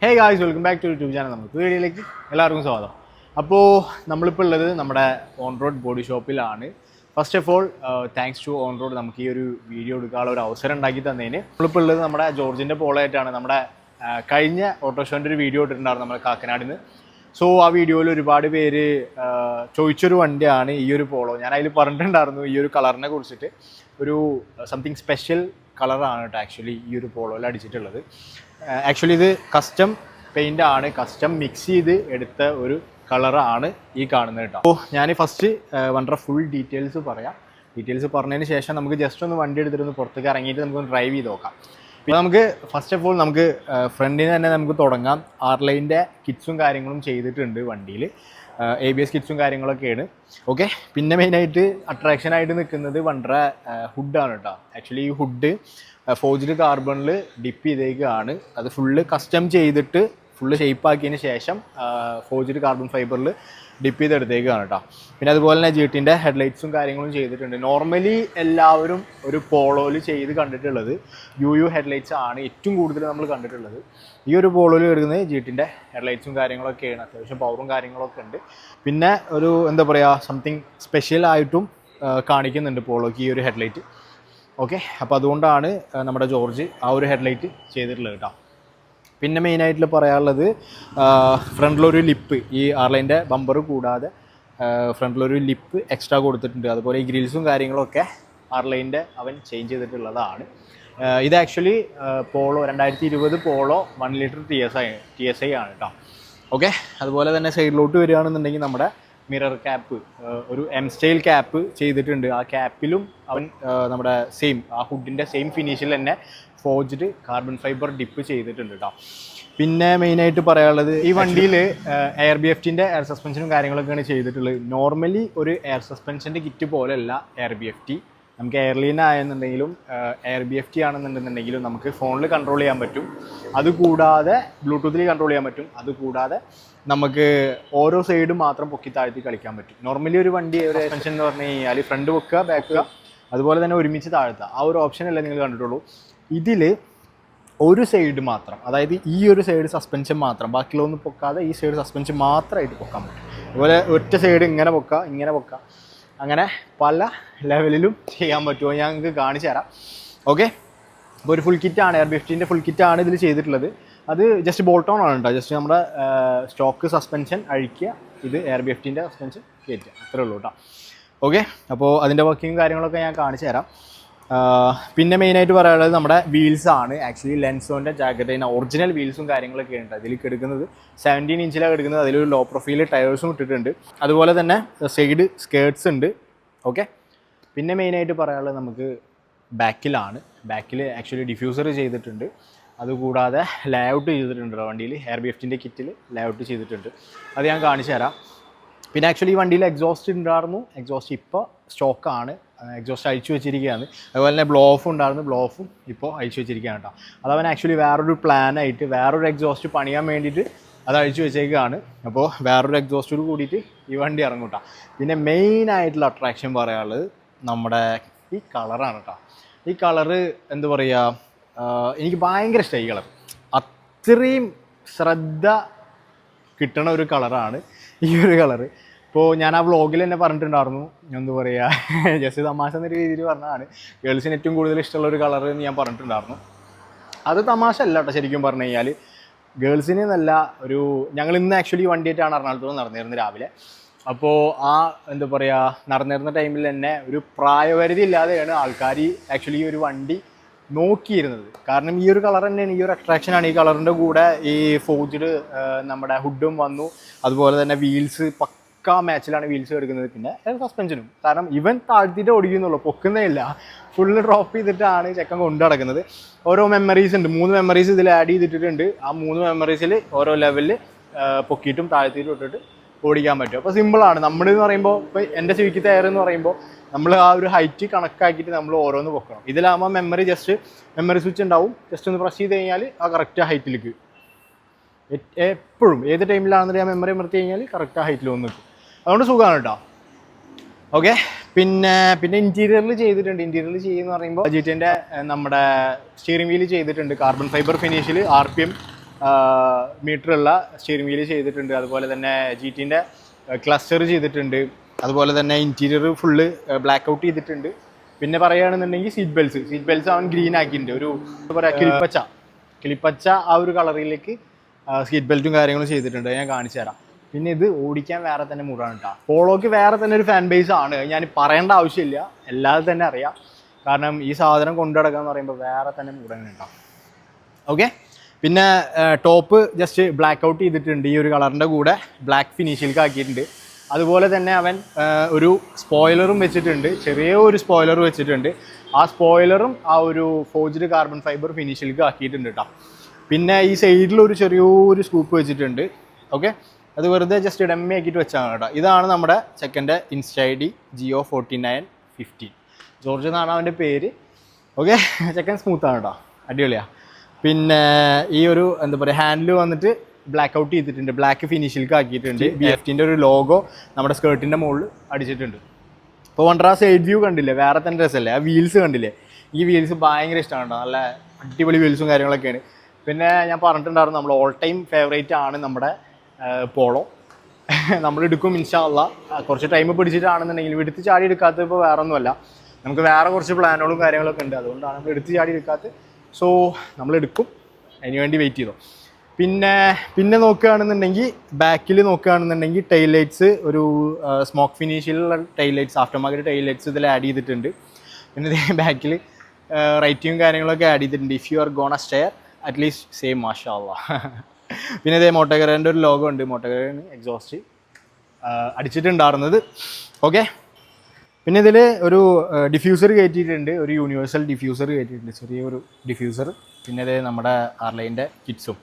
Hey guys, welcome back to YouTube channel. നമുക്ക് വീഡിയോയിലേക്ക് എല്ലാവർക്കും സ്വാഗതം. അപ്പോൾ നമ്മളിപ്പോൾ ഉള്ളത് നമ്മുടെ ഓൺ റോഡ് ബോഡി ഷോപ്പിലാണ്. First of all thanks to on road നമുക്ക് ഈ ഒരു വീഡിയോ എടുക്കാനുള്ള ഒരു അവസരം ഉണ്ടാക്കി തന്നതിന്. നമ്മളിപ്പോൾ ഉള്ളത് നമ്മുടെ ജോർജിൻ്റെ പോളായിട്ടാണ്. നമ്മുടെ കഴിഞ്ഞ ഓട്ടോ ഷോൻ്റെ ഒരു വീഡിയോ ഇട്ടിട്ടുണ്ടായിരുന്നു നമ്മുടെ കാക്കനാടിൽ നിന്ന്. സോ ആ വീഡിയോയിൽ ഒരുപാട് പേര് ചോദിച്ചൊരു വണ്ടിയാണ് ഈ ഒരു പോളോ. ഞാൻ അതിൽ പറഞ്ഞിട്ടുണ്ടായിരുന്നു ഈ ഒരു കളറിനെ കുറിച്ചിട്ട്. ഒരു സംതിങ് സ്പെഷ്യൽ കളറാണ് കേട്ടോ ആക്ച്വലി ഈ ഒരു പോളോയിൽ അടിച്ചിട്ടുള്ളത്. ആക്ച്വലി ഇത് കസ്റ്റം പെയിൻ്റ് ആണ്, കസ്റ്റം മിക്സ് ചെയ്ത് എടുത്ത ഒരു കളറാണ് ഈ കാണുന്നത് കേട്ടോ. അപ്പോൾ ഞാൻ ഫസ്റ്റ് വണ്ടർ ഫുൾ ഡീറ്റെയിൽസ് പറയാം. ഡീറ്റെയിൽസ് പറഞ്ഞതിന് ശേഷം നമുക്ക് ജസ്റ്റ് ഒന്ന് വണ്ടി എടുത്തിട്ടൊന്ന് പുറത്തേക്ക് ഇറങ്ങിയിട്ട് നമുക്കൊന്ന് ഡ്രൈവ് ചെയ്ത് നോക്കാം. പിന്നെ നമുക്ക് ഫസ്റ്റ് ഓഫ് ഓൾ നമുക്ക് ഫ്രണ്ടിൽ നിന്ന് തന്നെ നമുക്ക് തുടങ്ങാം. ആർലൈൻ്റെ കിറ്റ്സും കാര്യങ്ങളും ചെയ്തിട്ടുണ്ട് വണ്ടിയിൽ. ABS കിറ്റ്സും കാര്യങ്ങളൊക്കെയാണ്. ഓക്കെ, പിന്നെ മെയിനായിട്ട് അട്രാക്ഷനായിട്ട് നിൽക്കുന്നത് വണ്ടർ ഹുഡാണ് കേട്ടോ. ആക്ച്വലി ഈ ഹുഡ് ഫോർജ്ഡ് കാർബണിൽ ഡിപ്പ് ചെയ്തേക്കാണ്. അത് ഫുള്ള് കസ്റ്റം ചെയ്തിട്ട് ഫുള്ള് ഷേപ്പാക്കിയതിന് ശേഷം ഫോർജ്ഡ് കാർബൺ ഫൈബറിൽ ഡിപ്പ് ചെയ്തെടുത്തേക്കാണ് കേട്ടോ. പിന്നെ അതുപോലെ തന്നെ GTൻ്റെ ഹെഡ്ലൈറ്റ്സും കാര്യങ്ങളും ചെയ്തിട്ടുണ്ട്. നോർമലി എല്ലാവരും ഒരു പോളോയിൽ ചെയ്ത് കണ്ടിട്ടുള്ളത് UU ഹെഡ്ലൈറ്റ്സ് ആണ് ഏറ്റവും കൂടുതൽ നമ്മൾ കണ്ടിട്ടുള്ളത്. ഈ ഒരു പോളോയിൽ എടുക്കുന്നത് GTൻ്റെ ഹെഡ്ലൈറ്റ്സും കാര്യങ്ങളൊക്കെയാണ്. അത്യാവശ്യം പവറും കാര്യങ്ങളൊക്കെ ഉണ്ട്. പിന്നെ ഒരു എന്താ പറയുക, സംതിങ് സ്പെഷ്യലായിട്ടും കാണിക്കുന്നുണ്ട് പോളോയ്ക്ക് ഈ ഒരു ഹെഡ്ലൈറ്റ്. ഓക്കെ, അപ്പോൾ അതുകൊണ്ടാണ് നമ്മുടെ ജോർജ് ആ ഒരു ഹെഡ്ലൈറ്റ് ചെയ്തിട്ടുള്ളത് കേട്ടോ. പിന്നെ മെയിനായിട്ട് പറയാനുള്ളത് ഫ്രണ്ടിലൊരു ലിപ്പ്, ഈ ആർലൈൻ്റെ ബമ്പർ കൂടാതെ ഫ്രണ്ടിലൊരു ലിപ്പ് എക്സ്ട്രാ കൊടുത്തിട്ടുണ്ട്. അതുപോലെ ഈ ഗ്രിൽസും കാര്യങ്ങളൊക്കെ ആർലൈൻ്റെ അവൻ ചേഞ്ച് ചെയ്തിട്ടുള്ളതാണ്. ഇത് actually Polo 2020 Polo 1 litre TSI ആണ് കേട്ടോ. ഓക്കെ, അതുപോലെ തന്നെ സൈഡിലോട്ട് വരികയാണെന്നുണ്ടെങ്കിൽ നമ്മുടെ മിറർ ക്യാപ്പ്, ഒരു M സ്റ്റൈൽ ക്യാപ്പ് ചെയ്തിട്ടുണ്ട്. ആ ക്യാപ്പിലും അവൻ നമ്മുടെ സെയിം ആ ഹുഡിൻ്റെ സെയിം ഫിനിഷിൽ തന്നെ ഫോർജ്ഡ് കാർബൺ ഫൈബർ ഡിപ്പ് ചെയ്തിട്ടുണ്ട് കേട്ടോ. പിന്നെ മെയിനായിട്ട് പറയാനുള്ളത് ഈ വണ്ടിയിൽ AirBFTൻ്റെ എയർ സസ്പെൻഷനും കാര്യങ്ങളൊക്കെയാണ് ചെയ്തിട്ടുള്ളത്. നോർമലി ഒരു എയർ സസ്പെൻഷൻ്റെ കിറ്റ് പോലെയല്ല AirBFT. നമുക്ക് എയർലൈൻ ആയെന്നുണ്ടെങ്കിലും AirBFT ആണെന്നുണ്ടെന്നുണ്ടെങ്കിലും നമുക്ക് ഫോണിൽ കൺട്രോൾ ചെയ്യാൻ പറ്റും. അതുകൂടാതെ ബ്ലൂടൂത്തിൽ കൺട്രോൾ ചെയ്യാൻ പറ്റും. അതുകൂടാതെ നമുക്ക് ഓരോ സൈഡും മാത്രം പൊക്കി താഴ്ത്തി കളിക്കാൻ പറ്റും. നോർമലി ഒരു വണ്ടി ഒരു സസ്പെൻഷൻ എന്ന് പറഞ്ഞു കഴിഞ്ഞാൽ ഫ്രണ്ട് വെക്കുക, ബാക്ക് അതുപോലെ തന്നെ ഒരുമിച്ച് താഴ്ത്തുക, ആ ഒരു ഓപ്ഷൻ അല്ലേ നിങ്ങൾ കണ്ടിട്ടുള്ളൂ. ഇതിൽ ഒരു സൈഡ് മാത്രം, അതായത് ഈ ഒരു സൈഡ് സസ്പെൻഷൻ മാത്രം, ബാക്കിയുള്ളതൊന്നും പൊക്കാതെ ഈ സൈഡ് സസ്പെൻഷൻ മാത്രമായിട്ട് പൊക്കാൻ പറ്റും. അതുപോലെ ഒറ്റ സൈഡ് ഇങ്ങനെ പൊക്കുക, അങ്ങനെ പല ലെവലിലും ചെയ്യാൻ പറ്റുമോ ഞാൻ നിങ്ങൾക്ക് കാണിച്ചു തരാം. ഓക്കെ, അപ്പോൾ ഒരു ഫുൾ കിറ്റാണ്, AirBFTൻ്റെ ഫുൾ കിറ്റാണ് ഇതിൽ ചെയ്തിട്ടുള്ളത്. അത് ജസ്റ്റ് ബോൾട്ട് ഓൺ ആണ് കേട്ടോ. ജസ്റ്റ് നമ്മുടെ സ്റ്റോക്ക് സസ്പെൻഷൻ അഴിക്കുക, ഇത് AirBFTൻ്റെ സസ്പെൻഷൻ കയറ്റുക, അത്രേ ഉള്ളൂ കേട്ടോ. ഓക്കെ, അപ്പോൾ അതിൻ്റെ വർക്കിങ്ങും കാര്യങ്ങളൊക്കെ ഞാൻ കാണിച്ചു തരാം. പിന്നെ മെയിനായിട്ട് പറയാനുള്ളത് നമ്മുടെ വീൽസ് ആണ്. ആക്ച്വലി ലെൻസോൻ്റെ ജാക്കറ്റിന് ഒറിജിനൽ വീൽസും കാര്യങ്ങളൊക്കെ ഉണ്ട്. അതിൽ എടുക്കുന്നത് 17 ഇഞ്ചിലാണ് എടുക്കുന്നത്. അതിലൊരു ലോ പ്രൊഫൈൽ ടയേഴ്സും ഇട്ടിട്ടുണ്ട്. അതുപോലെ തന്നെ സൈഡ് സ്കേർട്സ് ഉണ്ട്. ഓക്കെ, പിന്നെ മെയിനായിട്ട് പറയാനുള്ളത് നമുക്ക് ബാക്കിലാണ്. ബാക്കിൽ ആക്ച്വലി ഡിഫ്യൂസർ ചെയ്തിട്ടുണ്ട്. അതുകൂടാതെ ലേഔട്ട് ചെയ്തിട്ടുണ്ട് വണ്ടിയിൽ. AirBFTൻ്റെ കിറ്റിൽ ലേഔട്ട് ചെയ്തിട്ടുണ്ട്. അത് ഞാൻ കാണിച്ചു തരാം. പിന്നെ ആക്ച്വലി ഈ വണ്ടിയിൽ എക്സോസ്റ്റ് ഉണ്ടായിരുന്നു. എക്സോസ്റ്റ് ഇപ്പോൾ സ്റ്റോക്കാണ്, എക്സോസ്റ്റ് അഴിച്ചു വെച്ചിരിക്കുകയാണ്. അതുപോലെ തന്നെ ബ്ലോ ഓഫ് ഉണ്ടായിരുന്നു, ബ്ലോ ഓഫും ഇപ്പോൾ അഴിച്ചു വെച്ചിരിക്കുകയാണ് കേട്ടോ. അതവൻ ആക്ച്വലി വേറൊരു പ്ലാനായിട്ട് വേറൊരു എക്സോസ്റ്റ് പണിയാൻ വേണ്ടിയിട്ട് അത് അഴിച്ചു വെച്ചേക്കാണ്. അപ്പോൾ വേറൊരു എക്സോസ്റ്റോട് കൂടിയിട്ട് ഈ വണ്ടി ഇറങ്ങും കേട്ടോ. പിന്നെ മെയിനായിട്ടുള്ള അട്രാക്ഷൻ പറയാനുള്ളത് നമ്മുടെ ഈ കളറാണ് കേട്ടോ. ഈ കളറ് എന്താ പറയുക, എനിക്ക് ഭയങ്കര ഇഷ്ടമായി. ഈ കളർ അത്രയും ശ്രദ്ധ കിട്ടണ ഒരു കളറാണ് ഈ ഒരു കളറ്. ഇപ്പോൾ ഞാൻ ആ വ്ളോഗിൽ തന്നെ പറഞ്ഞിട്ടുണ്ടായിരുന്നു, എന്താ പറയുക, ജസ്റ്റ് തമാശ എന്നൊരു രീതിയിൽ പറഞ്ഞതാണ് ഗേൾസിന് ഏറ്റവും കൂടുതൽ ഇഷ്ടമുള്ള ഒരു കളർ എന്ന് ഞാൻ പറഞ്ഞിട്ടുണ്ടായിരുന്നു. അത് തമാശ അല്ല കേട്ടോ. ശരിക്കും പറഞ്ഞു കഴിഞ്ഞാൽ ഗേൾസിന് നല്ല ഒരു, ഞങ്ങൾ ഇന്ന് ആക്ച്വലി വണ്ടിയായിട്ടാണ് എറണാകുളത്ത് നടന്നിരുന്നത് രാവിലെ. അപ്പോൾ ആ എന്താ പറയുക, നടന്നിരുന്ന ടൈമിൽ തന്നെ ഒരു പ്രായപരിധി ഇല്ലാതെയാണ് ആൾക്കാർ ആക്ച്വലി ഈ ഒരു വണ്ടി നോക്കിയിരുന്നത്. കാരണം ഈ ഒരു കളർ തന്നെയാണ്, ഈ ഒരു അട്രാക്ഷനാണ്. ഈ കളറിൻ്റെ കൂടെ ഈ ഫോർജ്ഡ് നമ്മുടെ ഹുഡും വന്നു. അതുപോലെ തന്നെ വീൽസ് പക്കാ മാച്ചിലാണ് വീൽസ് എടുക്കുന്നത്. പിന്നെ സസ്പെൻഷനും, കാരണം ഇവൻ താഴ്ത്തിയിട്ട് ഓടിക്കുന്നുള്ളൂ, പൊക്കുന്നേ ഇല്ല. ഫുള്ള് ഡ്രോപ്പ് ചെയ്തിട്ടാണ് ചെക്കൻ കൊണ്ടു നടക്കുന്നത്. ഓരോ മെമ്മറീസ് ഉണ്ട്, 3 മെമ്മറീസ് ഇതിൽ ആഡ് ചെയ്തിട്ടുണ്ട്. ആ 3 മെമ്മറീസിൽ ഓരോ ലെവലിൽ പൊക്കിയിട്ടും താഴ്ത്തിയിട്ടും ഇട്ടിട്ട് ഓടിക്കാൻ പറ്റും. അപ്പോൾ സിമ്പിളാണ്. നമ്മളെന്ന് പറയുമ്പോൾ ഇപ്പോൾ എൻ്റെ സിവിക്ക് എയർ എന്ന് പറയുമ്പോൾ നമ്മൾ ആ ഒരു ഹൈറ്റ് കണക്കാക്കിയിട്ട് നമ്മൾ ഓരോന്ന് പൊക്കണം. ഇതിലാകുമ്പോൾ മെമ്മറി സ്വിച്ച് ഉണ്ടാവും. ജസ്റ്റ് ഒന്ന് പ്രസ് ചെയ്ത് കഴിഞ്ഞാൽ ആ കറക്റ്റ് ഹൈറ്റിലേക്ക് എപ്പോഴും ഏത് ടൈമിലാണെന്നുണ്ടെങ്കിൽ ആ മെമ്മറി അമർത്തി കഴിഞ്ഞാൽ കറക്റ്റ് ആ ഹൈറ്റിൽ വന്ന് നിൽക്കും. അതുകൊണ്ട് സുഖമാണ് കേട്ടോ. ഓക്കെ, പിന്നെ ഇൻറ്റീരിയറിൽ ചെയ്തിട്ടുണ്ട്. ഇൻറ്റീരിയറിൽ ചെയ്യുമെന്ന് പറയുമ്പോൾ GTൻ്റെ നമ്മുടെ സ്റ്റിയറിംഗ് വീല് ചെയ്തിട്ടുണ്ട് കാർബൺ ഫൈബർ ഫിനിഷിൽ. RPM മീറ്ററുള്ള സ്റ്റിയറിംഗ് വീല് ചെയ്തിട്ടുണ്ട്. അതുപോലെ തന്നെ GT-ൻ്റെ ക്ലസ്റ്റർ ചെയ്തിട്ടുണ്ട്. അതുപോലെ തന്നെ ഇൻറ്റീരിയർ ഫുള്ള് ബ്ലാക്ക് ഔട്ട് ചെയ്തിട്ടുണ്ട്. പിന്നെ പറയുകയാണെന്നുണ്ടെങ്കിൽ സീറ്റ് ബെൽറ്റ്സ് അവൻ ഗ്രീൻ ആക്കിയിട്ടുണ്ട്. ഒരു എന്താ പറയുക കിളിപ്പച്ച ആ ഒരു കളറിലേക്ക് സീറ്റ് ബെൽറ്റും കാര്യങ്ങളും ചെയ്തിട്ടുണ്ട്. ഞാൻ കാണിച്ചു തരാം. പിന്നെ ഇത് ഓടിക്കാൻ വേറെ തന്നെ മൂടാണ് കേട്ടോ. പോളോക്ക് വേറെ തന്നെ ഒരു ഫാൻ ബേസ് ആണ്. ഞാൻ പറയേണ്ട ആവശ്യമില്ല, എല്ലാവരും തന്നെ അറിയാം. കാരണം ഈ സാധനം കൊണ്ടു നടക്കാന്ന് പറയുമ്പോൾ വേറെ തന്നെ മൂടാണ് കേട്ടോ. ഓക്കെ, പിന്നെ ടോപ്പ് ജസ്റ്റ് ബ്ലാക്ക് ഔട്ട് ചെയ്തിട്ടുണ്ട്. ഈ ഒരു കളറിൻ്റെ കൂടെ ബ്ലാക്ക് ഫിനിഷിലേക്ക് ആക്കിയിട്ടുണ്ട്. അതുപോലെ തന്നെ അവൻ ഒരു സ്പോയിലറും വെച്ചിട്ടുണ്ട്, ചെറിയ ഒരു സ്പോയിലർ വെച്ചിട്ടുണ്ട്. ആ സ്പോയിലറും ആ ഒരു ഫോർജ്ഡ് കാർബൺ ഫൈബർ ഫിനിഷിലേക്ക് ആക്കിയിട്ടുണ്ട് കേട്ടോ. പിന്നെ ഈ സൈഡിൽ ഒരു ചെറിയൊരു സ്കൂപ്പ് വെച്ചിട്ടുണ്ട്. ഓക്കെ, അത് വെറുതെ ജസ്റ്റ് ഡമ്മി ആക്കിയിട്ട് വെച്ചാണ് കേട്ടോ. ഇതാണ് നമ്മുടെ ചെക്കൻ്റെ ഇൻസ്റ്റ ID GO4915. ജോർജ് എന്നാണ് അവൻ്റെ പേര്. ഓക്കെ, ചെക്കൻ സ്മൂത്താണ് കേട്ടോ, അടിപൊളിയാണ്. പിന്നെ ഈ ഒരു എന്താ പറയുക ഹാൻഡിൽ വന്നിട്ട് ബ്ലാക്ക് ഔട്ട് ചെയ്തിട്ടുണ്ട്, ബ്ലാക്ക് ഫിനിഷിലേക്ക് ആക്കിയിട്ടുണ്ട്. BFTൻ്റെ ഒരു ലോഗോ നമ്മുടെ സ്കേർട്ടിൻ്റെ മുകളിൽ അടിച്ചിട്ടുണ്ട്. ഇപ്പോൾ വണ്ടർ ആ സൈഡ് വ്യൂ കണ്ടില്ലേ, വേറെ തന്നെ രസമല്ലേ. ആ വീൽസ് കണ്ടില്ലേ, ഈ വീൽസ് ഭയങ്കര ഇഷ്ടമാണ് കേട്ടോ. നല്ല അടിപൊളി വീൽസും കാര്യങ്ങളൊക്കെയാണ്. പിന്നെ ഞാൻ പറഞ്ഞിട്ടുണ്ടായിരുന്നു നമ്മൾ ഓൾ ടൈം ഫേവറേറ്റ് ആണ് നമ്മുടെ പോളോ. നമ്മൾ എടുക്കും ഇൻഷാ അള്ളാ. കുറച്ച് ടൈം പിടിച്ചിട്ടാണെന്നുണ്ടെങ്കിൽ എടുത്ത് ചാടി എടുക്കാത്തത് ഇപ്പോൾ വേറെ ഒന്നുമല്ല, നമുക്ക് വേറെ കുറച്ച് പ്ലാനുകളും കാര്യങ്ങളൊക്കെ ഉണ്ട്. അതുകൊണ്ടാണ് നമ്മൾ എടുത്ത് ചാടി എടുക്കാത്തത്. സോ നമ്മൾ എടുക്കും, അതിന് വേണ്ടി വെയിറ്റ് ചെയ്തോ. പിന്നെ നോക്കുകയാണെന്നുണ്ടെങ്കിൽ ബാക്കിൽ നോക്കുകയാണെന്നുണ്ടെങ്കിൽ ടൈൽ ലൈറ്റ്സ് ഒരു സ്മോക്ക് ഫിനിഷിലുള്ള tail lights, after market tail lights ഇതിൽ ആഡ് ചെയ്തിട്ടുണ്ട്. പിന്നെ ബാക്കിൽ റൈറ്റിങ്ങും കാര്യങ്ങളൊക്കെ ആഡ് ചെയ്തിട്ടുണ്ട്. If you are gonna stare at least same മാഷാ അള്ളാ. പിന്നെ ഇതേ മോട്ടോഗറിൻ്റെ ഒരു ലോഗോ ഉണ്ട്, മോട്ടോഗറിന് എക്സോസ്റ്റ് അടിച്ചിട്ടുണ്ടായിരുന്നത്. ഓക്കെ, പിന്നെ ഇതിൽ ഒരു ഡിഫ്യൂസർ കയറ്റിയിട്ടുണ്ട്, ഒരു യൂണിവേഴ്സൽ ഡിഫ്യൂസർ കയറ്റിയിട്ടുണ്ട്, ചെറിയൊരു ഡിഫ്യൂസർ. പിന്നെ ഇത് നമ്മുടെ ആർലൈൻ്റെ കിറ്റ്സും.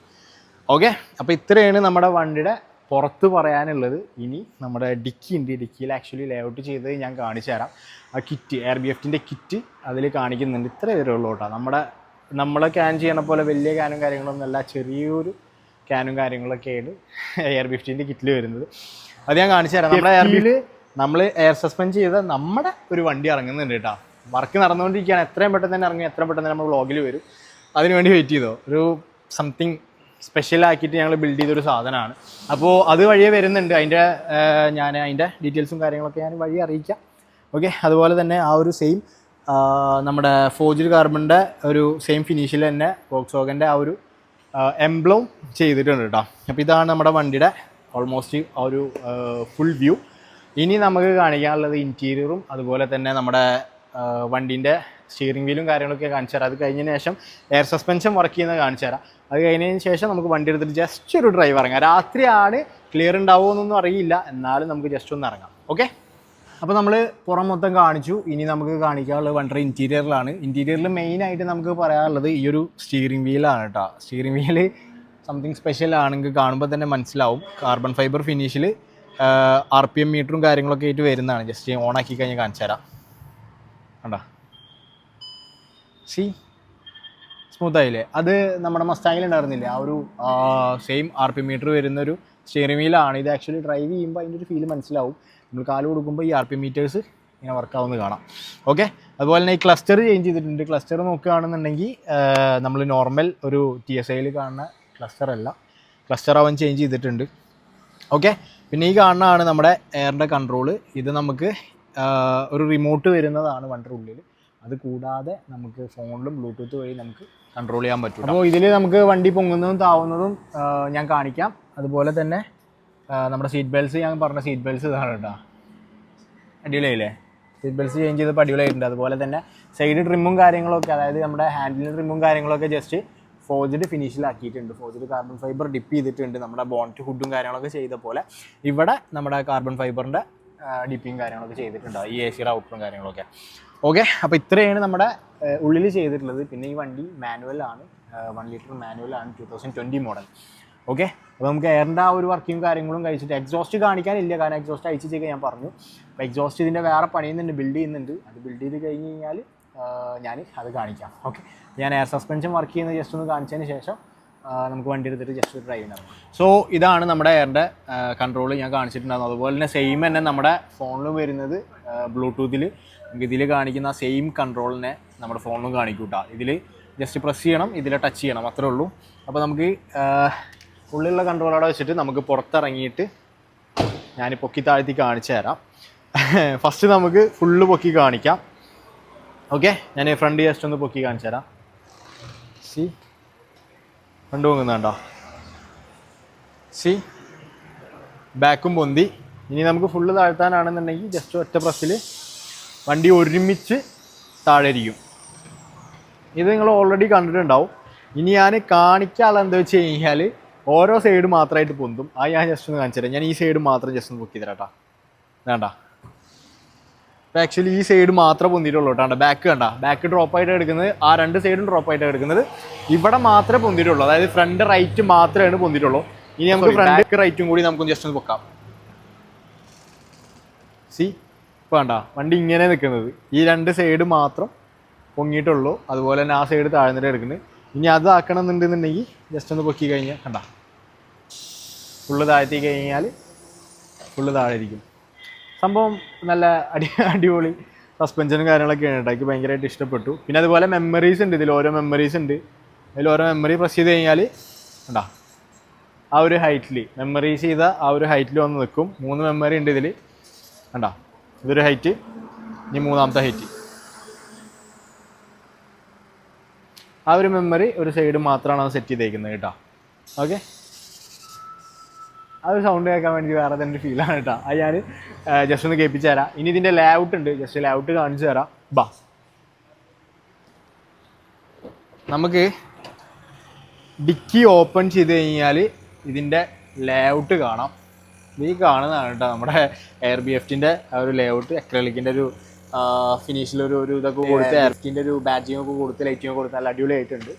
ഓക്കെ, അപ്പോൾ ഇത്രയാണ് നമ്മുടെ വണ്ടിയുടെ പുറത്ത് പറയാനുള്ളത്. ഇനി നമ്മുടെ ഡിക്കി ഉണ്ട്, ഡിക്കിയിൽ ആക്ച്വലി ലേഔട്ട് ചെയ്തത് ഞാൻ കാണിച്ചു തരാം. ആ കിറ്റ് BFTൻ്റെ കിറ്റ് അതിൽ കാണിക്കുന്നുണ്ട്. ഇത്ര വരെ ഉള്ളൂ കേട്ടോ. നമ്മളെ ക്യാൻ ചെയ്യണ പോലെ വലിയ ക്യാനും കാര്യങ്ങളൊന്നും അല്ല, ചെറിയൊരു ക്യാനും കാര്യങ്ങളൊക്കെയാണ് BFTൻ്റെ കിറ്റിൽ വരുന്നത്. അത് ഞാൻ കാണിച്ചു തരാം. നമ്മുടെ BFTയിൽ നമ്മൾ എയർ സസ്പെൻഡ് ചെയ്ത നമ്മുടെ ഒരു വണ്ടി ഇറങ്ങുന്നുണ്ട് കേട്ടോ. വർക്ക് നടന്നുകൊണ്ടിരിക്കുകയാണ്. എത്രയും പെട്ടെന്ന് തന്നെ ഇറങ്ങി, എത്രയും പെട്ടെന്ന് നമ്മൾ വ്ളോഗിൽ വരും. അതിനുവേണ്ടി വെയിറ്റ് ചെയ്തോ. ഒരു സംതിങ് സ്പെഷ്യലാക്കിയിട്ട് ഞങ്ങൾ ബിൽഡ് ചെയ്തൊരു സാധനമാണ്. അപ്പോൾ അത് വഴിയേ വരുന്നുണ്ട്. ഞാൻ അതിൻ്റെ ഡീറ്റെയിൽസും കാര്യങ്ങളൊക്കെ ഞാൻ വഴി അറിയിക്കാം. ഓക്കെ, അതുപോലെ തന്നെ ആ ഒരു സെയിം നമ്മുടെ ഫോർജ്ഡ് കാർബണിൻ്റെ ഒരു സെയിം ഫിനിഷിൽ തന്നെ വോക്സ്വാഗൻ്റെ ആ ഒരു എംബ്ലം ചെയ്തിട്ടുണ്ട് കേട്ടോ. അപ്പോൾ ഇതാണ് നമ്മുടെ വണ്ടിയുടെ ഓൾമോസ്റ്റ് ആ ഒരു ഫുൾ വ്യൂ. ഇനി നമുക്ക് കാണിക്കാനുള്ളത് ഇൻറ്റീരിയറും അതുപോലെ തന്നെ നമ്മുടെ വണ്ടീൻ്റെ സ്റ്റിയറിംഗ് വീലും കാര്യങ്ങളൊക്കെ കാണിച്ചു തരാം. അത് കഴിഞ്ഞതിന് ശേഷം എയർ സസ്പെൻഷൻ വർക്ക് ചെയ്യുന്നത് കാണിച്ചു തരാം. അത് കഴിഞ്ഞതിന് ശേഷം നമുക്ക് വണ്ടി എടുത്തിട്ട് ജസ്റ്റ് ഒരു ഡ്രൈവ് ഇറങ്ങാം. രാത്രിയാണ്, ക്ലിയർ ഉണ്ടാവുമോ എന്നൊന്നും അറിയില്ല, എന്നാലും നമുക്ക് ജസ്റ്റ് ഒന്ന് ഇറങ്ങാം. ഓക്കെ, അപ്പോൾ നമ്മൾ പുറം മൊത്തം കാണിച്ചു. ഇനി നമുക്ക് കാണിക്കാനുള്ളത് വണ്ടിയുടെ ഇൻറ്റീരിയറിലാണ്. ഇൻറ്റീരിയറിൽ മെയിനായിട്ട് നമുക്ക് പറയാനുള്ളത് ഈ ഒരു സ്റ്റിയറിംഗ് വീലാണ് കേട്ടോ. സ്റ്റിയറിംഗ് വീല് സംതിങ് സ്പെഷ്യൽ ആണെങ്കിൽ കാണുമ്പോൾ തന്നെ മനസ്സിലാവും. കാർബൺ ഫൈബർ ഫിനിഷിൽ RPM മീറ്ററും കാര്യങ്ങളൊക്കെ ആയിട്ട് വരുന്നതാണ്. ജസ്റ്റ് ഓൺ ആക്കി കഴിഞ്ഞാൽ കാണിച്ചു തരാം. കണ്ടോ, സ്മൂത്തായില്ലേ? അത് നമ്മുടെ മസ്റ്റാങ്ങിൽ ഉണ്ടായിരുന്നില്ലേ, ആ ഒരു സെയിം RPM മീറ്റർ വരുന്നൊരു സ്റ്റിയറിംഗ് വീലാണ്. ഇത് ആക്ച്വലി ഡ്രൈവ് ചെയ്യുമ്പോൾ അതിൻ്റെ ഒരു ഫീൽ മനസ്സിലാവും. നമ്മൾ കാല് കൊടുക്കുമ്പോൾ ഈ RPM മീറ്റേഴ്സ് ഇങ്ങനെ വർക്കാവുന്നത് കാണാം. ഓക്കെ, അതുപോലെ തന്നെ ഈ ക്ലസ്റ്റർ ചേഞ്ച് ചെയ്തിട്ടുണ്ട്. ക്ലസ്റ്റർ നോക്കുകയാണെന്നുണ്ടെങ്കിൽ നമ്മൾ നോർമൽ ഒരു TSIയിൽ കാണുന്ന ക്ലസ്റ്റർ അല്ല, ക്ലസ്റ്റർ അവൻ ചേഞ്ച് ചെയ്തിട്ടുണ്ട്. ഓക്കെ, പിന്നെ ഈ കാണുന്നതാണ് നമ്മുടെ എയറിൻ്റെ കൺട്രോള്. ഇത് നമുക്ക് ഒരു റിമോട്ട് വരുന്നതാണ് വണ്ടിയുടെ ഉള്ളിൽ. അത് കൂടാതെ നമുക്ക് ഫോണിലും ബ്ലൂടൂത്ത് വഴി നമുക്ക് കൺട്രോൾ ചെയ്യാൻ പറ്റും. അപ്പോൾ ഇതിൽ നമുക്ക് വണ്ടി പൊങ്ങുന്നതും താവുന്നതും ഞാൻ കാണിക്കാം. അതുപോലെ തന്നെ നമ്മുടെ സീറ്റ് ബെൽറ്റ്സ്, ഞാൻ പറഞ്ഞ സീറ്റ് ബെൽറ്റ്സ് ഇതാണ് കേട്ടോ. അടിപൊളിയായില്ലേ? സീറ്റ് ബെൽറ്റ്സ് ചേഞ്ച് ചെയ്തപ്പോൾ അടിപൊളിയായിട്ടുണ്ട്. അതുപോലെ തന്നെ സൈഡ് ട്രിമ്മും കാര്യങ്ങളൊക്കെ, അതായത് നമ്മുടെ ഹാൻഡിലിൻ്റെ ട്രിമ്മും കാര്യങ്ങളൊക്കെ ജസ്റ്റ് ഫോർജ്ഡ് ഫിനിഷിലാക്കിയിട്ടുണ്ട്. ഫോർജ്ഡ് കാർബൺ ഫൈബർ ഡിപ്പ് ചെയ്തിട്ടുണ്ട്. നമ്മുടെ ബോണറ്റ് ഹുഡും കാര്യങ്ങളൊക്കെ ചെയ്ത പോലെ ഇവിടെ നമ്മുടെ കാർബൺ ഫൈബറിൻ്റെ ഡിപ്പിങ് കാര്യങ്ങളൊക്കെ ചെയ്തിട്ടുണ്ട്. ഈ AC ഔട്ടറും കാര്യങ്ങളൊക്കെ. ഓക്കെ, അപ്പോൾ ഇത്രയാണ് നമ്മുടെ ഉള്ളിൽ ചെയ്തിട്ടുള്ളത്. പിന്നെ ഈ വണ്ടി മാനുവലാണ്, 1 ലിറ്റർ മാനുവലാണ്, 2020 മോഡൽ. ഓക്കെ, അപ്പോൾ നമുക്ക് എയറിൻ്റെ ആ ഒരു വർക്കിംഗ് കാര്യങ്ങളും കഴിച്ചിട്ട് എക്സോസ്റ്റ് കാണിക്കാനില്ല, കാരണം എക്സോസ്റ്റ് അയച്ചു ചെയ്യുക ഞാൻ പറഞ്ഞു. അപ്പോൾ എക്സോസ്റ്റ് ഇതിൻ്റെ വേറെ പണിയുന്നുണ്ട്, ബിൽഡ് ചെയ്യുന്നുണ്ട്. അത് ബിൽഡ് ചെയ്ത് കഴിഞ്ഞ് കഴിഞ്ഞാൽ ഞാൻ അത് കാണിക്കാം. ഓക്കെ, ഞാൻ എയർ സസ്പെൻഷൻ വർക്ക് ചെയ്യുന്നത് ജസ്റ്റ് ഒന്ന് കാണിച്ചതിന് ശേഷം നമുക്ക് വണ്ടി എടുത്തിട്ട് ജസ്റ്റ് ഒരു ഡ്രൈവ് ഉണ്ടാകും. സോ ഇതാണ് നമ്മുടെ എയറിൻ്റെ കൺട്രോൾ ഞാൻ കാണിച്ചിട്ടുണ്ടാകും. അതുപോലെ തന്നെ സെയിം തന്നെ നമ്മുടെ ഫോണിൽ വരുന്നത് ബ്ലൂടൂത്തിൽ നമുക്ക് ഇതിൽ കാണിക്കുന്ന സെയിം കൺട്രോളിനെ നമ്മുടെ ഫോണിലും കാണിക്കൂട്ടാ. ഇതിൽ ജസ്റ്റ് പ്രസ് ചെയ്യണം, ഇതിൽ ടച്ച് ചെയ്യണം, അത്രേ ഉള്ളൂ. അപ്പോൾ നമുക്ക് ഉള്ളിലുള്ള കൺട്രോളോടെ വെച്ചിട്ട് നമുക്ക് പുറത്തിറങ്ങിയിട്ട് ഞാൻ പൊക്കി താഴ്ത്തി കാണിച്ചു തരാം. ഫസ്റ്റ് നമുക്ക് ഫുള്ള് പൊക്കി കാണിക്കാം. ഓക്കെ, ഞാൻ ഫ്രണ്ട് ജസ്റ്റ് ഒന്ന് പൊക്കി കാണിച്ചു തരാം. C front പൊങ്ങുന്നുണ്ടോ? സി ബാക്കും പൊന്തി. ഇനി നമുക്ക് ഫുള്ള് താഴ്ത്താനാണെന്നുണ്ടെങ്കിൽ ജസ്റ്റ് ഒറ്റ പ്രസ്സിൽ വണ്ടി ഒരുമിച്ച് താഴെ ഇരിക്കും. ഇത് നിങ്ങൾ ഓൾറെഡി കണ്ടിട്ടുണ്ടാവും. ഇനി ഞാൻ കാണിക്കാനുള്ള എന്താ വെച്ച് കഴിഞ്ഞാൽ ഓരോ സൈഡ് മാത്രമായിട്ട് പൊന്തും. അത് ഞാൻ ജസ്റ്റ് ഒന്ന് കാണിച്ചു തരാം. ഞാൻ ഈ സൈഡ് മാത്രം ജസ്റ്റ് ഒന്ന് പൊക്കി തരാം കേട്ടോ. വേണ്ട, അപ്പോൾ ആക്ച്വലി ഈ സൈഡ് മാത്രമേ പൊന്തിയിട്ടുള്ളൂ കേട്ടോ. ബാക്ക് കണ്ട, ബാക്ക് ഡ്രോപ്പ് ആയിട്ട് എടുക്കുന്നത്, ആ രണ്ട് സൈഡും ഡ്രോപ്പ് ആയിട്ട് എടുക്കുന്നത്. ഇവിടെ മാത്രമേ പൊന്തിയിട്ടുള്ളൂ, അതായത് ഫ്രണ്ട് റൈറ്റ് മാത്രമേ പൊന്തിയിട്ടുള്ളൂ. ഇനി നമുക്ക് ഫ്രണ്ട് റൈറ്റും കൂടി നമുക്കൊന്ന് ജസ്റ്റ് ഒന്ന് പൊക്കാം. സി ഇപ്പോൾ വേണ്ട, വണ്ടി ഇങ്ങനെ നിൽക്കുന്നത്, ഈ രണ്ട് സൈഡ് മാത്രം പൊങ്ങിയിട്ടുള്ളൂ. അതുപോലെ തന്നെ ആ സൈഡ് താഴ്ന്നിട്ട് എടുക്കുന്നത്. ഇനി അത് ആക്കണം എന്നുണ്ടെന്നുണ്ടെങ്കിൽ ജസ്റ്റ് ഒന്ന് പൊക്കി കഴിഞ്ഞാൽ കണ്ട, ഫുള്ള് താഴ്ത്തി കഴിഞ്ഞാൽ ഫുള്ള് താഴെ ഇരിക്കും. സംഭവം നല്ല അടിപൊളി സസ്പെൻഷനും കാര്യങ്ങളൊക്കെയാണ് കേട്ടോ. എനിക്ക് ഭയങ്കരമായിട്ട് ഇഷ്ടപ്പെട്ടു. പിന്നെ അതുപോലെ മെമ്മറീസ് ഉണ്ട്, ഇതിൽ ഓരോ മെമ്മറീസ് ഉണ്ട്. അതിൽ ഓരോ മെമ്മറി പ്രസ് ചെയ്ത് കഴിഞ്ഞാൽ കണ്ടാ ആ ഒരു ഹൈറ്റിൽ മെമ്മറീസ് ചെയ്ത ആ ഒരു ഹൈറ്റിൽ വന്ന് നിൽക്കും. 3 മെമ്മറി ഉണ്ട് ഇതിൽ കണ്ടാ. ഇതൊരു ഹൈറ്റ്, ഇനി മൂന്നാമത്തെ ഹൈറ്റ്. ആ ഒരു മെമ്മറി ഒരു സൈഡ് മാത്രമാണ് അത് സെറ്റ് ചെയ്തേക്കുന്നത് കേട്ടോ. ഓക്കെ, ആ ഒരു സൗണ്ട് കേൾക്കാൻ വേണ്ടി വേറെ തന്നെ ഫീലാണ് കേട്ടോ. അത് ഞാൻ ജസ്റ്റ് ഒന്ന് കേൾപ്പിച്ച് തരാം. ഇനി ഇതിൻ്റെ ലേഔട്ട് ഉണ്ട്, ജസ്റ്റ് ലേഔട്ട് കാണിച്ചു തരാം. ബാ, നമുക്ക് ഡിക്കി ഓപ്പൺ ചെയ്ത് കഴിഞ്ഞാൽ ഇതിൻ്റെ ലേഔട്ട് കാണാം. ഈ കാണുന്നതാണ് കേട്ടോ നമ്മുടെ ARBFT-ൻ്റെ ആ ഒരു ലേഔട്ട്. അക്രലിക്കിൻ്റെ ഒരു ഫിനിഷിലൊരു ഇതൊക്കെ കൊടുത്ത് ARBFT-ൻ്റെ ഒരു ബാഡ്ജിങ് ഒക്കെ കൊടുത്ത് ലൈറ്റിംഗ് ഒക്കെ കൊടുത്ത് നല്ല അടിപൊളിയായിട്ടുണ്ട്.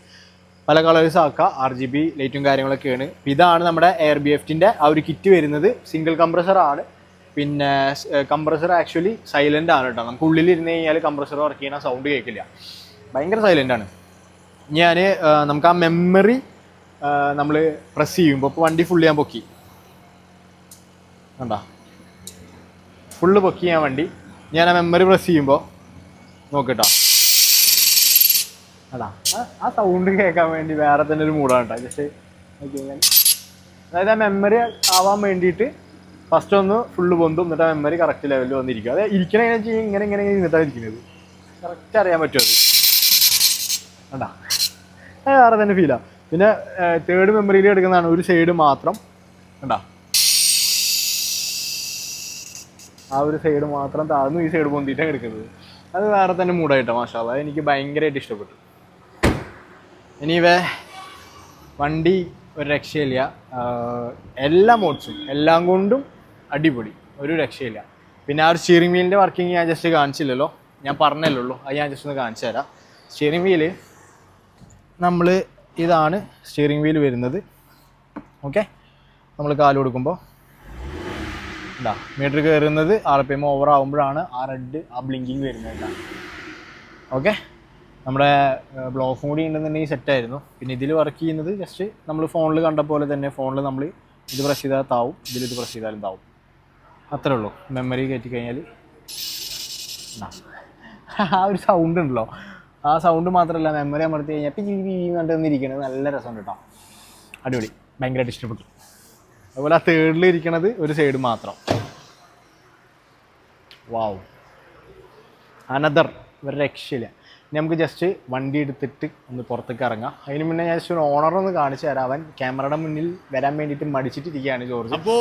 പല കളേഴ്സ് ആക്കാം, RGB ലൈറ്റും കാര്യങ്ങളൊക്കെയാണ്. ഇതാണ് നമ്മുടെ ARBFT-ൻ്റെ ആ ഒരു കിറ്റ് വരുന്നത്. സിംഗിൾ കംപ്രസറാണ്. പിന്നെ കംപ്രസർ ആക്ച്വലി സൈലൻ്റ് ആണ് കേട്ടോ. നമുക്ക് ഉള്ളിലിരുന്ന് കഴിഞ്ഞാൽ കംപ്രസർ വർക്ക് ചെയ്യുന്ന സൗണ്ട് കേൾക്കില്ല, ഭയങ്കര സൈലൻ്റ് ആണ്. നമുക്ക് ആ മെമ്മറി നമ്മൾ പ്രസ് ചെയ്യുമ്പോൾ ഇപ്പോൾ വണ്ടി ഫുള്ള് ഞാൻ പൊക്കി കണ്ടാ, ഫുള്ള് പൊക്കി ഞാൻ വണ്ടി. ഞാൻ ആ മെമ്മറി പ്രസ് ചെയ്യുമ്പോൾ നോക്കിട്ടോ അതാ ആ സൗണ്ട് കേൾക്കാൻ വേണ്ടി വേറെ തന്നെ ഒരു മൂടാണ് കേട്ടോ. ജസ്റ്റ് നോക്കി കഴിഞ്ഞാൽ അതായത് ആ മെമ്മറി ആവാൻ വേണ്ടിയിട്ട് ഫസ്റ്റ് ഒന്ന് ഫുള്ള് പൊന്തും, എന്നിട്ട് ആ മെമ്മറി കറക്റ്റ് ലെവലിൽ വന്നിരിക്കും. അത് ഇരിക്കണ ഇങ്ങനെ ഇരുന്നിട്ടാണ് ഇരിക്കുന്നത്. കറക്റ്റ് അറിയാൻ പറ്റും അത് കണ്ടാ. അത് വേറെ തന്നെ ഫീലാണ്. പിന്നെ തേർഡ് മെമ്മറിയിൽ എടുക്കുന്നതാണ് ഒരു സൈഡ് മാത്രം കണ്ടാ. ആ ഒരു സൈഡ് മാത്രം താഴ്ന്നു ഈ സൈഡ് പൊന്തിയിട്ടാണ് എടുക്കുന്നത്. അത് വേറെ തന്നെ മൂടായിട്ടോ. മാഷാ അല്ലാഹ്, എനിക്ക് ഭയങ്കരമായിട്ട് ഇഷ്ടപ്പെട്ടു. ഇനി വണ്ടി ഒരു രക്ഷയില്ല. എല്ലാ മോഡ്സും എല്ലാം കൊണ്ടും അടിപൊളി, ഒരു രക്ഷയില്ല. പിന്നെ ആ ഒരു സ്റ്റിയറിംഗ് വീലിൻ്റെ വർക്കിംഗ് ഞാൻ ജസ്റ്റ് കാണിച്ചില്ലല്ലോ, ഞാൻ പറഞ്ഞല്ലോ. അത് ഞാൻ ജസ്റ്റ് ഒന്ന് കാണിച്ചു തരാം. സ്റ്റിയറിംഗ് വീല് ഇതാണ് സ്റ്റിയറിംഗ് വീൽ വരുന്നത്. ഓക്കെ, നമ്മൾ കാല് കൊടുക്കുമ്പോൾ ഇതാ മീറ്റർ കയറുന്നത് RPM ഓവർ ആകുമ്പോഴാണ് ആ റെഡ് ആ ബ്ലിങ്കിങ് വരുന്നത്. ഓക്കെ, നമ്മുടെ ബ്ലോക്കും കൂടി ഉണ്ടെന്നുണ്ടെങ്കിൽ സെറ്റായിരുന്നു. പിന്നെ ഇതിൽ വർക്ക് ചെയ്യുന്നത് ജസ്റ്റ് നമ്മൾ ഫോണിൽ കണ്ട പോലെ തന്നെ, ഫോണിൽ നമ്മൾ ഇത് പ്രസ് ചെയ്താൽ താവും, ഇതിലിത് പ്രസ് ചെയ്താലും താവും, അത്രേ ഉള്ളൂ. മെമ്മറി കയറ്റി കഴിഞ്ഞാൽ ആ ഒരു സൗണ്ട് ഉണ്ടല്ലോ, ആ സൗണ്ട് മാത്രമല്ല മെമ്മറി അമർത്തി കഴിഞ്ഞാൽ കണ്ടിരിക്കുന്നത് നല്ല രസമുണ്ട് കേട്ടോ. അടിപൊളി, ഭയങ്കരമായിട്ട് ഇഷ്ടപ്പെട്ടു. അതുപോലെ ആ തേർഡിൽ ഇരിക്കണത് ഒരു സൈഡ് മാത്രം. വാവ്, അനദർ ഒരു രക്ഷയില്ല. നമുക്ക് ജസ്റ്റ് വണ്ടി എടുത്തിട്ട് ഒന്ന് പുറത്തേക്ക് ഇറങ്ങാം. അതിന് മുന്നേ ഞാൻ ജസ്റ്റ് ഒരു ഓണറൊന്ന് കാണിച്ചു തരാം. അവൻ ക്യാമറയുടെ മുന്നിൽ വരാൻ വേണ്ടിയിട്ട് മടിച്ചിട്ടിരിക്കുകയാണ് ജോർജ്. അപ്പോൾ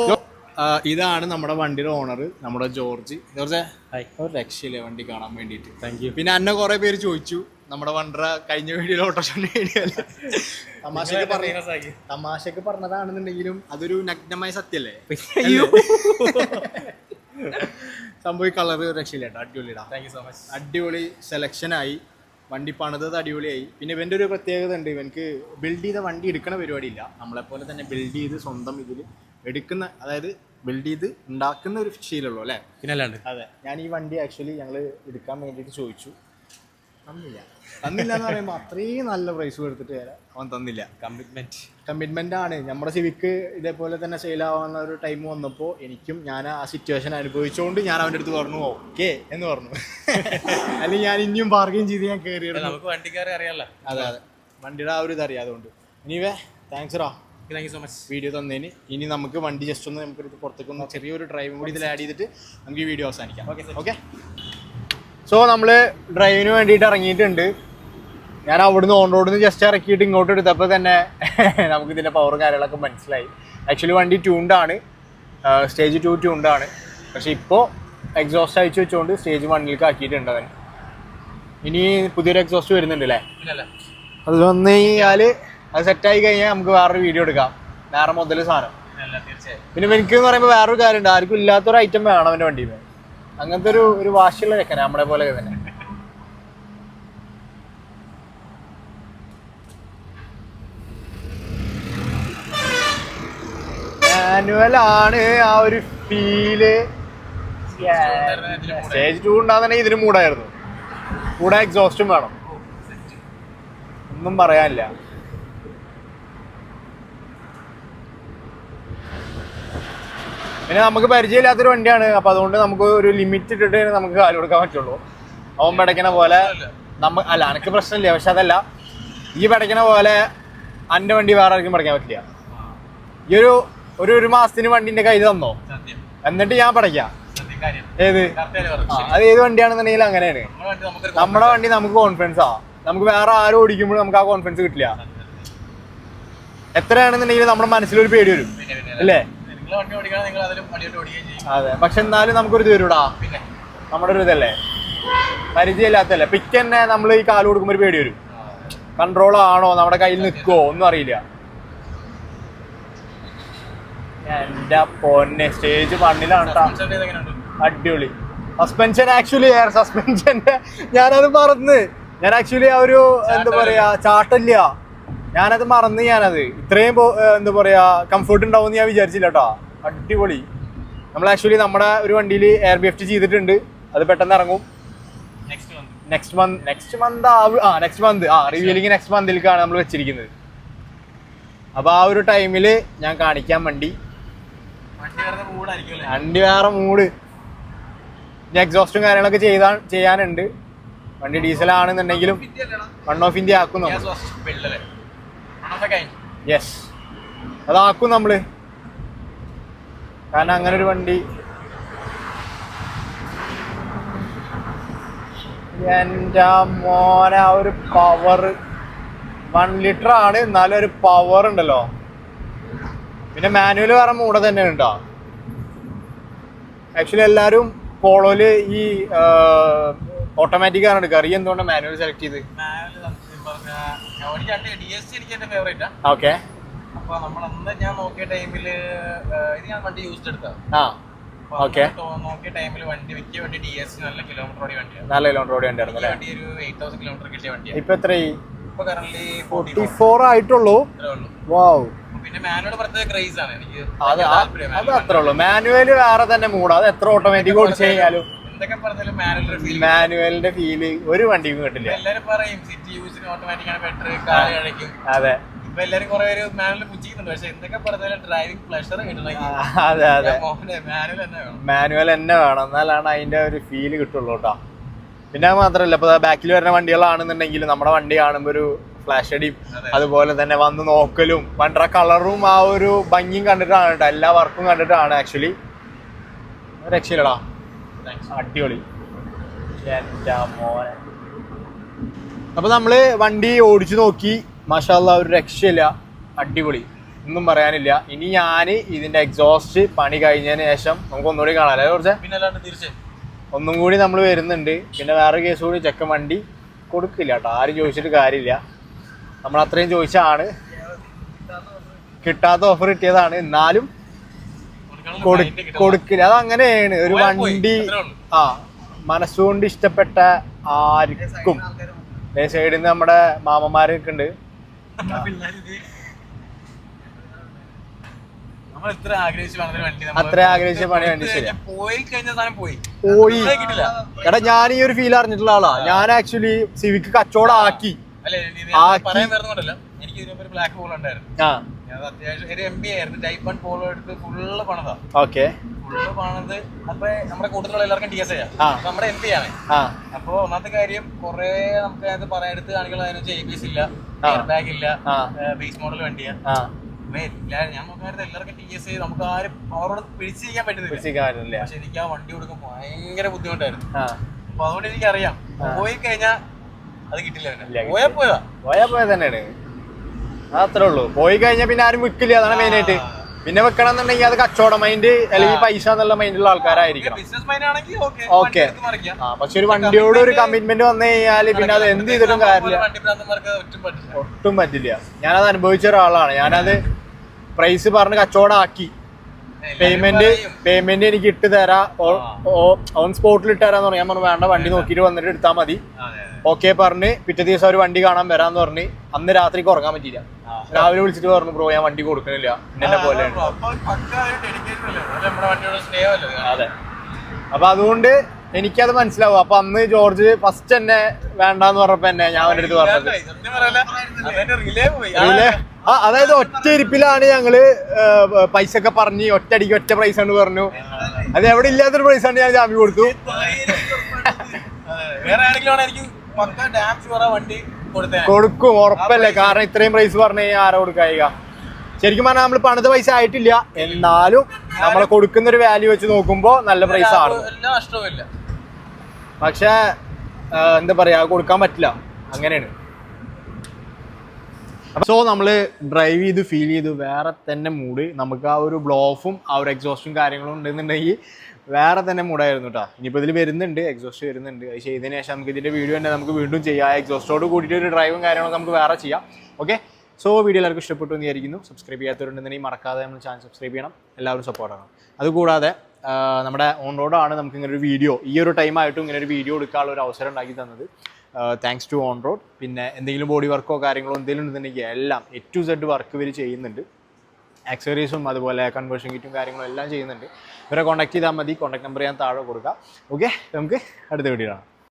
ഇതാണ് നമ്മുടെ വണ്ടിയുടെ ഓണർ, നമ്മുടെ ജോർജ്. ഒരു രക്ഷയില്ല വണ്ടി കാണാൻ വേണ്ടിയിട്ട്. Thank you. പിന്നെ എന്നെ കുറേ പേര് ചോദിച്ചു നമ്മുടെ വണ്ടറ കഴിഞ്ഞ വീഡിയോയിൽ ഓട്ടോഷൻ്റെ വീഡിയോയിൽ തമാശക്ക് പറഞ്ഞതാണെന്നുണ്ടെങ്കിലും അതൊരു നഗ്നമായ സത്യല്ലേ. സംഭവം കളർ രക്ഷയില്ല കേട്ടോ, അടിപൊളിയിടാം. Thank you so much. അടിപൊളി സെലക്ഷനായി, വണ്ടി പണിതത് അടിപൊളിയായി. പിന്നെ ഇവൻ്റെ ഒരു പ്രത്യേകത ഉണ്ട്, ഇവനക്ക് ബിൽഡ് ചെയ്ത വണ്ടി എടുക്കണ പരിപാടിയില്ല. നമ്മളെപ്പോലെ തന്നെ ബിൽഡ് ചെയ്ത് സ്വന്തം ഇതിൽ എടുക്കുന്ന, അതായത് ബിൽഡ് ചെയ്ത് ഉണ്ടാക്കുന്ന ഒരു ശീലമുള്ളൂ അല്ലേ? പിന്നെ അല്ലാണ്ട്. അതെ, ഞാൻ ഈ വണ്ടി ആക്ച്വലി ഞങ്ങൾ എടുക്കാൻ വേണ്ടിയിട്ട് ചോദിച്ചു, തന്നില്ല എന്ന് പറയുമ്പോൾ അത്രയും നല്ല പ്രൈസ് കൊടുത്തിട്ട് വരാം അവൻ തന്നില്ല. കമ്മിറ്റ്മെൻ്റ് ആണ്. നമ്മുടെ സിവിക്ക് ഇതേപോലെ തന്നെ സെയിലാവുന്ന ഒരു ടൈം വന്നപ്പോൾ എനിക്കും ഞാൻ ആ സിറ്റുവേഷൻ അനുഭവിച്ചുകൊണ്ട് ഞാൻ അവൻ്റെ അടുത്ത് പറഞ്ഞു ഓക്കെ എന്ന് പറഞ്ഞു. അല്ലെങ്കിൽ ഞാൻ ഇനിയും ബാർഗെയിൻ ചെയ്ത് ഞാൻ കയറിയത്. നമുക്ക് വണ്ടിക്കാരെ അറിയാമല്ലോ. അതെ, വണ്ടിയുടെ ആ ഒരു ഇത് അറിയാം. അതുകൊണ്ട് ഇനിവേ താങ്ക്സ് റാ, thank you so much video തന്നതിന്. ഇനി നമുക്ക് വണ്ടി ജസ്റ്റ് ഒന്ന് നമുക്ക് പുറത്തേക്കൊന്ന് ചെറിയൊരു ഡ്രൈവും കൂടി ഇതിൽ ആഡ് ചെയ്തിട്ട് നമുക്ക് ഈ വീഡിയോ അവസാനിക്കാം. ഓക്കെ. സോ നമ്മൾ ഡ്രൈവിന് വേണ്ടിയിട്ട് ഇറങ്ങിയിട്ടുണ്ട്. ഞാൻ അവിടുന്ന് ഓൺ റോഡിൽ നിന്ന് ജസ്റ്റ് ഇറക്കിയിട്ട് ഇങ്ങോട്ട് എടുത്തപ്പോൾ തന്നെ നമുക്ക് ഇതിൻ്റെ പവറും കാര്യങ്ങളൊക്കെ മനസ്സിലായി. ആക്ച്വലി വണ്ടി ട്യൂൺഡാണ്, സ്റ്റേജ് 2 ട്യൂൺഡാണ്. പക്ഷേ ഇപ്പോൾ എക്സോസ്റ്റ് അയച്ചു വെച്ചുകൊണ്ട് സ്റ്റേജ് 1ലേക്ക് ആക്കിയിട്ടുണ്ട് അവൻ. ഇനി പുതിയൊരു എക്സോസ്റ്റ് വരുന്നുണ്ട് അല്ലേ? അത് വന്നു കഴിഞ്ഞാൽ അത് സെറ്റായി കഴിഞ്ഞാൽ നമുക്ക് വേറൊരു വീഡിയോ എടുക്കാം, വേറെ മുതൽ സാധനം. പിന്നെ എനിക്ക് എന്ന് പറയുമ്പോൾ വേറൊരു കാര്യമുണ്ട്, ആർക്കും ഇല്ലാത്തൊരു ഐറ്റം വേണം അവൻ്റെ വണ്ടിയിൽ നിന്ന്. അങ്ങനത്തെ ഒരു വാശിയുള്ള ചെക്കന നമ്മളെ പോലെ തന്നെ. മാനുവലാണ് ആ ഒരു ഫീല്. സ്റ്റേജ് 2 ഉണ്ടാകുന്നുണ്ടെങ്കിൽ ഇതിന് മൂടായിരുന്നു. കൂടെ എക്സോസ്റ്റും വേണം, ഒന്നും പറയാനില്ല. പിന്നെ നമുക്ക് പരിചയമില്ലാത്തൊരു വണ്ടിയാണ്, അപ്പൊ അതുകൊണ്ട് നമുക്ക് ഒരു ലിമിറ്റ് ഇട്ടിട്ട് നമുക്ക് കാല് കൊടുക്കാൻ പറ്റുള്ളൂ. അവൻ പടയ്ക്കണ പോലെ അല്ല, എനിക്ക് പ്രശ്നമില്ല. പക്ഷെ അതല്ല, ഈ പടയ്ക്കണ പോലെ എൻ്റെ വണ്ടി വേറെ ആർക്കും പടയ്ക്കാൻ പറ്റില്ല. ഈ ഒരു മാസത്തിന് വണ്ടിന്റെ കയ്യിൽ തന്നോ, എന്നിട്ട് ഞാൻ പടയ്ക്കാം. ഏത് അത് ഏത് വണ്ടിയാണെന്നുണ്ടെങ്കിൽ അങ്ങനെയാണ്. നമ്മുടെ വണ്ടി നമുക്ക് കോൺഫിഡൻസാ. നമുക്ക് വേറെ ആരും ഓടിക്കുമ്പോഴും നമുക്ക് ആ കോൺഫിഡൻസ് കിട്ടില്ല. എത്രയാണെന്നുണ്ടെങ്കിൽ നമ്മുടെ മനസ്സിലൊരു പേടി വരും അല്ലേ? അതെ, പക്ഷെ എന്നാലും നമുക്കൊരു ഇത് വരൂടാ, നമ്മുടെ ഒരു ഇതല്ലേ, പരിചയമില്ലാത്തല്ലേ. പിക്ക് തന്നെ നമ്മൾ ഈ കാല് കൊടുക്കുമ്പോൾ ഒരു പേടി വരും. കൺട്രോൾ ആണോ, നമ്മുടെ കയ്യിൽ നിൽക്കുമോ ഒന്നും അറിയില്ല. എന്റെ പൊന്നെ, സ്റ്റേജ് 1ലാണ് അടിപൊളി. സസ്പെൻഷൻ ആക്ച്വലി എയർ സസ്പെൻഷന്റെ ഞാനത് മറന്ന്. ഞാൻ ആക്ച്വലി ആ ഒരു എന്താ പറയാ ചാട്ടില്ല, ഞാനത് മറന്ന്. ഞാനത് ഇത്രയും എന്താ പറയാ കംഫർട്ട് ഉണ്ടാവും എന്ന് ഞാൻ വിചാരിച്ചില്ല കേട്ടോ. അടിപൊളി. നമ്മൾ ആക്ച്വലി നമ്മുടെ ഒരു വണ്ടിയിൽ എയർ BFT ചെയ്തിട്ടുണ്ട്, അത് പെട്ടെന്ന് ഇറങ്ങും നെക്സ്റ്റ് മന്ത്. റിവ്യൂലിംഗ് നെക്സ്റ്റ് മന്തിലേക്കാണ് നമ്മൾ വെച്ചിരിക്കുന്നത്. അപ്പൊ ആ ഒരു ടൈമില് ഞാൻ കാണിക്കാൻ വണ്ടി വേറെ മൂഡ്. എക്സോസ്റ്റും കാര്യങ്ങളൊക്കെ ചെയ്യാനുണ്ട്. വണ്ടി ഡീസലാണെന്നുണ്ടെങ്കിലും 1 ഓഫ് ഇന്ത്യ ആക്കും നമ്മൾ. യെസ്, അതാക്കും നമ്മള്. കാരണം അങ്ങനെ ഒരു വണ്ടി എൻ്റെ മോനെ, ആ ഒരു പവർ 1 ലിറ്റർ ആണ്, എന്നാലും ഒരു പവർ ഉണ്ടല്ലോ. പിന്നെ മാനുവൽ വേറെ മൂട തന്നെ ഉണ്ടോ. ആക്ച്വലി എല്ലാവരും പോളോയില് ഈ ഓട്ടോമാറ്റിക് ആണ് എടുക്കുക. അറിയാം എന്തുകൊണ്ടാണ് മാനുവൽ സെലക്ട് ചെയ്ത്? ഓക്കെ. അപ്പൊ നമ്മളന്ന് ഞാൻ നോക്കിയ ടൈമില് ഇത് ഞാൻ വണ്ടി യൂസ്ഡ് എടുത്താ. ഓക്കെ. നോക്കിയ ടൈമിൽ വണ്ടി വെക്കിയ വണ്ടി DS നല്ല കിലോമീറ്റർ ഓടിയ വണ്ടിയാണ്. നല്ല കിലോമീറ്റർ ഓടിയ വണ്ടിയായിരുന്നു അല്ലേ? വണ്ടി ഒരു 8000 കിലോമീറ്റർ കിട്ടിയ വണ്ടിയാണ്. ഇപ്പൊ എത്രയായി? ഇപ്പൊ കറന്റ് 44 ആയിട്ടുള്ളൂ. വാവ്. പിന്നെ മാനുവൽ പ്രത്യേക ക്രേസ് ആണ് എനിക്ക്. അത് അത്രേ ഉള്ളൂ. മാനുവല് വേറെ തന്നെ മൂടാ. അത് എത്ര ഓട്ടോമാറ്റിക് ഓടിച്ചു കഴിഞ്ഞാലും എന്തൊക്കെ പറഞ്ഞാലും മാനുവലിന്റെ ഫീല് ഒരു വണ്ടിക്കും കിട്ടില്ല. എല്ലാരും പറയും സിറ്റി യൂസിന് ഓട്ടോമാറ്റിക് ആണ് ബെറ്റർ, കാല് കഴിക്കും. അതെ, ഇപ്പൊ എല്ലാരും കുറെ പേര് മാനുവൽ പുച്ഛിക്കുന്നുണ്ട്. പക്ഷെ എന്തൊക്കെ പറഞ്ഞാലും ഡ്രൈവിംഗ് പ്ലഷർ കിട്ടണമെങ്കിൽ മാനുവൽ തന്നെ വേണം, എന്നാലാണ് അതിന്റെ ഒരു ഫീല് കിട്ടുള്ളൂ കേട്ടോ. പിന്നെ മാത്രല്ല, ഇപ്പൊ ബാക്കിൽ വരുന്ന വണ്ടികളാണെന്നുണ്ടെങ്കിൽ നമ്മുടെ വണ്ടി കാണുമ്പോ ഒരു ഫ്ലാഷ് അടിയും അതുപോലെ തന്നെ വന്ന് നോക്കലും വണ്ടിയുടെ കളറും ആ ഒരു ഭംഗിയും കണ്ടിട്ടാണ് കേട്ടോ, എല്ലാ വർക്കും കണ്ടിട്ടാണ്. ആക്ച്വലി രക്ഷയില്ലടാ, അടിപൊളി. എൻ്റെ മോനെ. അപ്പൊ നമ്മള് വണ്ടി ഓടിച്ചു നോക്കി, മാഷാ അല്ലാഹ്, ഒരു രക്ഷയില്ല, അടിപൊളി, ഒന്നും പറയാനില്ല. ഇനി ഞാന് ഇതിന്റെ എക്സോസ്റ്റ് പണി കഴിഞ്ഞതിന് ശേഷം നമുക്ക് ഒന്നുകൂടി കാണാം അല്ലേ കുറച്ച്. തീർച്ചയായും ഒന്നും കൂടി നമ്മൾ വരുന്നുണ്ട്. പിന്നെ വേറെ കേസ് കൂടി, ചെക്കൻ വണ്ടി കൊടുക്കില്ല കേട്ടോ, ആരും ചോദിച്ചിട്ട് കാര്യമില്ല. നമ്മൾ അത്രയും ചോദിച്ചാണ്, കിട്ടാത്ത ഓഫർ കിട്ടിയതാണ്, എന്നാലും കൊടുക്കില്ല. അതങ്ങനെയാണ് ഒരു വണ്ടി. മനസ്സുകൊണ്ട് ഇഷ്ടപ്പെട്ട ആർക്കും. സൈഡിൽ നിന്ന് നമ്മുടെ മാമന്മാരൊക്കെ ഉണ്ട്. അത്ര ആഗ്രഹിച്ച പണി വണ്ടി ശരിയാ പോയി. എടാ, ഞാൻ ഈ ഒരു ഫീൽ അറിഞ്ഞിട്ടുള്ള ആളാ. ഞാൻ ആക്ച്വലി സിവിക്ക് കച്ചവടം ആക്കി. അത് അത്യാവശ്യം ഒരു MB ആയിരുന്നു. ടൈപ്പ് 1 പോളോ എടുത്ത് ഫുള്ള് പണിതാ. ഓക്കെ. ഫുള്ള് പണിത് അപ്പൊ നമ്മുടെ കൂട്ടത്തിലുള്ള എല്ലാവർക്കും TSA നമ്മുടെ MB ആണ്. അപ്പൊ ഒന്നാമത്തെ കാര്യം കുറെ നമുക്ക് അതിനകത്ത് പറയാൻ എടുത്ത് കാണികളായിരുന്നു. ABS ഇല്ല, എയർ ബാഗ് ഇല്ല, ബേസ് മോഡൽ വണ്ടിയാ. ഞാൻ നോക്കാറുണ്ട് എല്ലാവർക്കും TSA നമുക്ക് ആരും അവരോട് പിടിച്ചിരിക്കാൻ പറ്റുന്നില്ല. പക്ഷെ എനിക്ക് ആ വണ്ടി കൊടുക്കുമ്പോൾ ഭയങ്കര ബുദ്ധിമുട്ടായിരുന്നു. അപ്പൊ അതുകൊണ്ട് എനിക്കറിയാം പോയി കഴിഞ്ഞാൽ അത് കിട്ടില്ല. പോയാ തന്നെയാണ്. അത്രേ ഉള്ളൂ. പോയി കഴിഞ്ഞാൽ പിന്നെ ആരും വിൽക്കില്ല. അതാണ് മെയിൻ ആയിട്ട്. പിന്നെ വെക്കണം എന്നുണ്ടെങ്കിൽ അത് കച്ചവട മൈൻഡ് അല്ലെങ്കിൽ പൈസ എന്നുള്ള മൈൻഡുള്ള ആൾക്കാരായിരിക്കണം. ഓക്കെ. പക്ഷെ ഒരു വണ്ടിയോട് ഒരു കമ്മിറ്റ്മെന്റ് വന്നു കഴിഞ്ഞാൽ പിന്നെ അത് എന്ത് ചെയ്തിട്ടും കാര്യമില്ല, ഒട്ടും പറ്റില്ല. ഞാനത് അനുഭവിച്ച ഒരാളാണ്. ഞാനത് പ്രൈസ് പറഞ്ഞ് കച്ചവടം ആക്കി. പേയ്മെന്റ് എനിക്ക് ഇട്ട് തരാം, ഓൺ സ്പോട്ടിൽ ഇട്ട് തരാന്ന് പറഞ്ഞു. ഞാൻ പറഞ്ഞു വേണ്ട, വണ്ടി നോക്കിയിട്ട് വന്നിട്ട് എടുത്താൽ മതി. ഓക്കെ പറഞ്ഞ് പിറ്റേ ദിവസം ഒരു വണ്ടി കാണാൻ വരാന്ന് പറഞ്ഞ് അന്ന് രാത്രിക്ക് ഉറങ്ങാൻ പറ്റിയില്ല. രാവിലെ വിളിച്ചിട്ട് പറഞ്ഞു ബ്രോ ഞാൻ വണ്ടി കൊടുക്കണില്ല, എന്നെ പോലെയാണ്. അതെ. അപ്പൊ അതുകൊണ്ട് എനിക്കത് മനസ്സിലാവും. അപ്പൊ അന്ന് ജോർജ് ഫസ്റ്റ് എന്നെ വേണ്ടാന്ന് പറഞ്ഞപ്പോ എന്നെ ഞാൻ അവന്റെ അടുത്ത് പറഞ്ഞത് അതായത് ഒറ്റ ഇരിപ്പിലാണ് ഞങ്ങള് പൈസ ഒക്കെ പറഞ്ഞ് ഒറ്റയടിക്ക് ഒറ്റ പ്രൈസ് ആണ് പറഞ്ഞു. അത് എവിടെ ഇല്ലാത്തൊരു പ്രൈസ് ആണ് ഞാൻ ജാമ്യം കൊടുത്തു. കൊടുക്കും ഉറപ്പല്ലേ, കാരണം ഇത്രയും പ്രൈസ് പറഞ്ഞു കഴിഞ്ഞാൽ ആരാ കൊടുക്കുക? ശരിക്കും പറഞ്ഞാൽ നമ്മൾ പണിത പൈസ ആയിട്ടില്ല, എന്നാലും നമ്മളെ കൊടുക്കുന്ന ഒരു വാല്യൂ വെച്ച് നോക്കുമ്പോ നല്ല പ്രൈസ് ആണ്. പക്ഷെ എന്താ പറയാ, കൊടുക്കാൻ പറ്റില്ല, അങ്ങനെയാണ്. സോ നമ്മൾ ഡ്രൈവ് ചെയ്ത് ഫീൽ ചെയ്ത് വേറെ തന്നെ മൂഡ്. നമുക്ക് ആ ഒരു ബ്ലോ ഓഫും ആ ഒരു എക്സോസ്റ്റും കാര്യങ്ങളും ഉണ്ടെന്നുണ്ടെങ്കിൽ വേറെ തന്നെ മൂഡായിരുന്നു കേട്ടോ. ഇനിയിപ്പോൾ ഇതിൽ വരുന്നുണ്ട്, എക്സോസ്റ്റ് വരുന്നുണ്ട്. അത് ചെയ്തതിന് ശേഷം നമുക്ക് ഇതിൻ്റെ വീഡിയോ തന്നെ നമുക്ക് വീണ്ടും ചെയ്യാം. എക്സോസ്റ്റോട് കൂടിയിട്ട് ഒരു ഡ്രൈവും കാര്യങ്ങളൊക്കെ നമുക്ക് വേറെ ചെയ്യാം. ഓക്കെ. സോ വീഡിയോ എല്ലാവർക്കും ഇഷ്ടപ്പെട്ടു എന്ന് വിചാരിക്കുന്നു. സബ്സ്ക്രൈബ് ചെയ്യാത്തവരുണ്ടെന്നുണ്ടെങ്കിൽ മറക്കാതെ നമ്മൾ ചാനൽ സബ്സ്ക്രൈബ് ചെയ്യണം. എല്ലാവരും സപ്പോർട്ട് ചെയ്യണം. അതുകൂടാതെ നമ്മുടെ ഓൺ റോഡാണ് നമുക്ക് ഇങ്ങനെ ഒരു വീഡിയോ ഈ ഒരു ടൈമായിട്ടും ഇങ്ങനെ ഒരു വീഡിയോ എടുക്കാനുള്ള ഒരു അവസരം ഉണ്ടാക്കി തന്നത്. Thanks to on road. പിന്നെ എന്തെങ്കിലും ബോഡി വർക്കോ കാര്യങ്ങളോ എന്തെങ്കിലും ഉണ്ടെന്നുണ്ടെങ്കിൽ എല്ലാം A to Z വർക്ക് ഇവർ ചെയ്യുന്നുണ്ട്. ആക്സസറീസും അതുപോലെ കൺവേർഷൻ കിറ്റും കാര്യങ്ങളും എല്ലാം ചെയ്യുന്നുണ്ട്. ഇവരെ കോൺടാക്ട് ചെയ്താൽ മതി. കോൺടാക്ട് നമ്പർ ഞാൻ താഴെ കൊടുക്കാം. ഓക്കെ, നമുക്ക് അടുത്ത വീഡിയോ കാണാം.